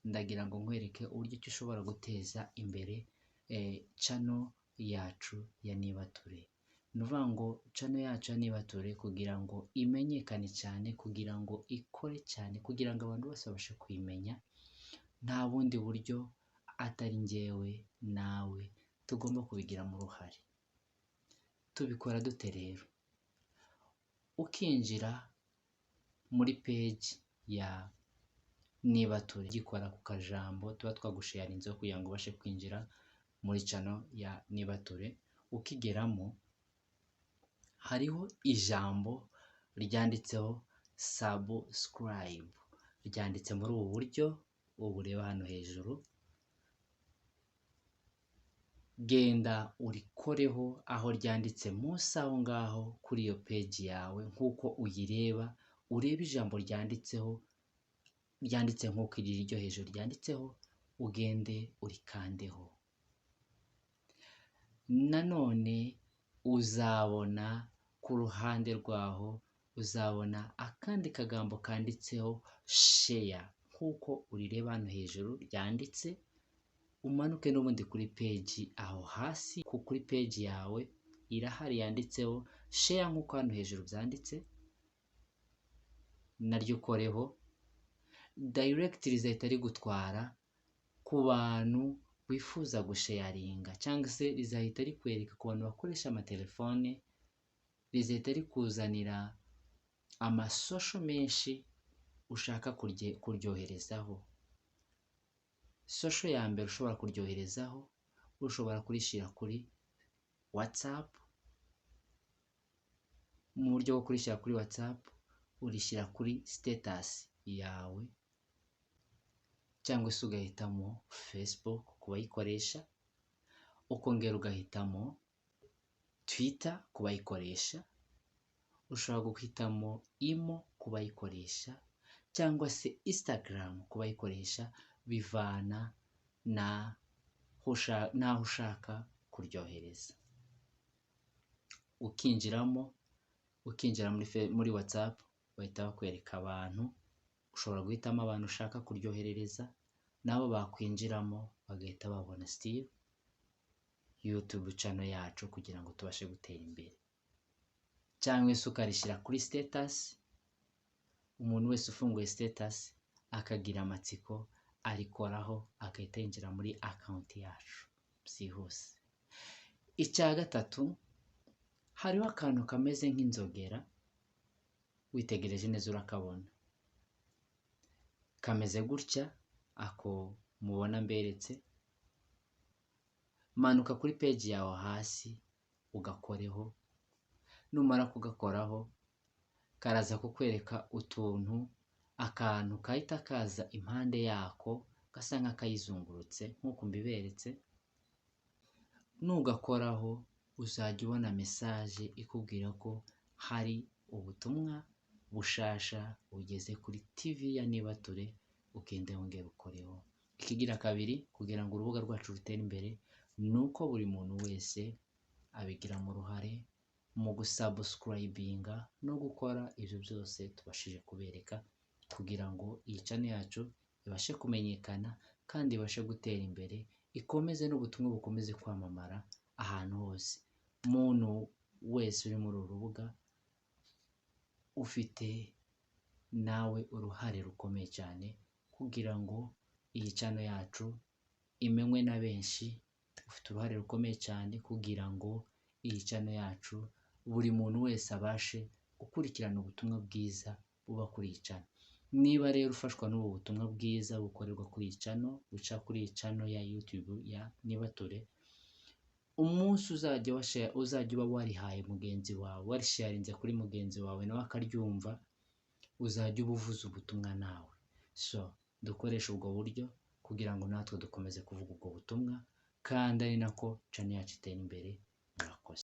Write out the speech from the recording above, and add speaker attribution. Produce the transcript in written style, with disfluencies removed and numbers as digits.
Speaker 1: ndagira ngo nkwereke uburyo ki ushobora guteza imbere channel yacu ya Nibature. Ni ukuvuga ngo channel yacu ya Nibature kugira ngo imenyekane cyane, kugira ngo ikore cyane, kugira ngo abantu bose babashe kuyimenya, nta bundi buryo atari njyewe nawe tugomba kubigiramo uruhare. Tubikora dute rero? Ukinjira muri page ya Nibature, gikora ku kajambo tuba twagusharinzeho kugira ngo ubashe kwinjira muri channel ya Nibature. Ukigeramo hariho ijambo ryanditseho subscribe, ryanditse muri ubu buryo ureba hano hejuru. Genda urikoreho aho ryanditse munsi aho ngaho kuri iyo page yawe, nk'uko uyireba urebe ijambo ryanditseho, ryanditse nk'uko iri ryo hejuru ryanditseho, ugende urikandeho. Nanone uzabona ku ruhande rwaho uzabona akandi kagambo kanditseho share, nk'uko urireba hano hejuru ryanditse. Umanuke n'ubundi kuri page aho hasi kuri page yawe irahari yanditseho share nk'uko hano hejuru byanditse, naryo ukoreho. Direct rizahita rigutwara ku bantu wifuza gusharinga, cyangwa se rizahita rikwereka ku bantu bakoresha amatelefone, rizahita rikuzanira amasosho menshi ushaka kuryoherezaho. Social ya mbere ushobora kuryoherezaho, ushobora kurishyira kuri WhatsApp. Mu buryo bwo kurishyira kuri WhatsApp, urishyira kuri status yawe, cyangwa se ugahitamo Facebook ku bayikoresha, ukongera ugahitamo Twitter ku bayikoresha, ushobora guhitamo Imo ku bayikoresha, cyangwa se Instagram ku bayikoresha, bivana n'aho ushaka kuryohereza. Ukinjira muri WhatsApp bahita bakwereka abantu, ushobora guhitamo abantu ushaka kuryoherereza, nabo bakwinjiramo bagahita babona still YouTube channel yacu kugira ngo tubashe gutera imbere. Cyangwa se ukarishyira kuri status, umuntu wese ufunguye status akagira amatsiko arikoraho agahita yinjira muri account yacu byihuse. Icya gatatu, hariho akantu kameze nk'inzogera, witegereje neza urakabona, kameze gutya, ako mubona mberetse. Manuka kuri page yawe hasi ugakoreho. Numara kugakoraho karaza kukwereka utuntu, akantu kahita kaza impande yako gasa nk'akayizungurutse nk'uko mbiberetse. Nugakoraho uzajya ubona message ikubwira ko hari ubutumwa bushasha bugeze kuri TV ya Nibature, ugende wongere ukoreho. Ikigira kabiri, kugira ngo urubuga rwacu rutere imbere, nuko buri muntu wese abigiramo uruhare mu gusubscribinga no gukora ibyo byose tubashije kubereka, kugira ngo iyi channel yacu ibashe kumenyekana kandi ibashe gutera imbere, ikomeze n'ubutumwa bukomeze kwamamara ahantu hose. Umuntu wese uri muri uru rubuga ufite nawe uruhare rukomeye cyane kugira ngo iyi channel yacu imenywe na benshi. Ufite uruhare rukomeye cyane kugira ngo iyi channel yacu buri muntu wese abashe gukurikirana ubutumwa bwiza buba kuri iyi channel. Niba rero ufashwa n'ubu butumwa bwiza bukorerwa kuri iyi channel, buca kuri iyi channel ya YouTube ya Nibature, umunsi uzajya uba warihaye mugenzi wawe, warisharinze kuri mugenzi wawe nawe akaryumva, uzajya uba uvuza ubutumwa nawe. So dukoresha ubwo buryo kugira ngo natwe dukomeze kuvuga ubwo butumwa, kandi ari nako channel yacu itera imbere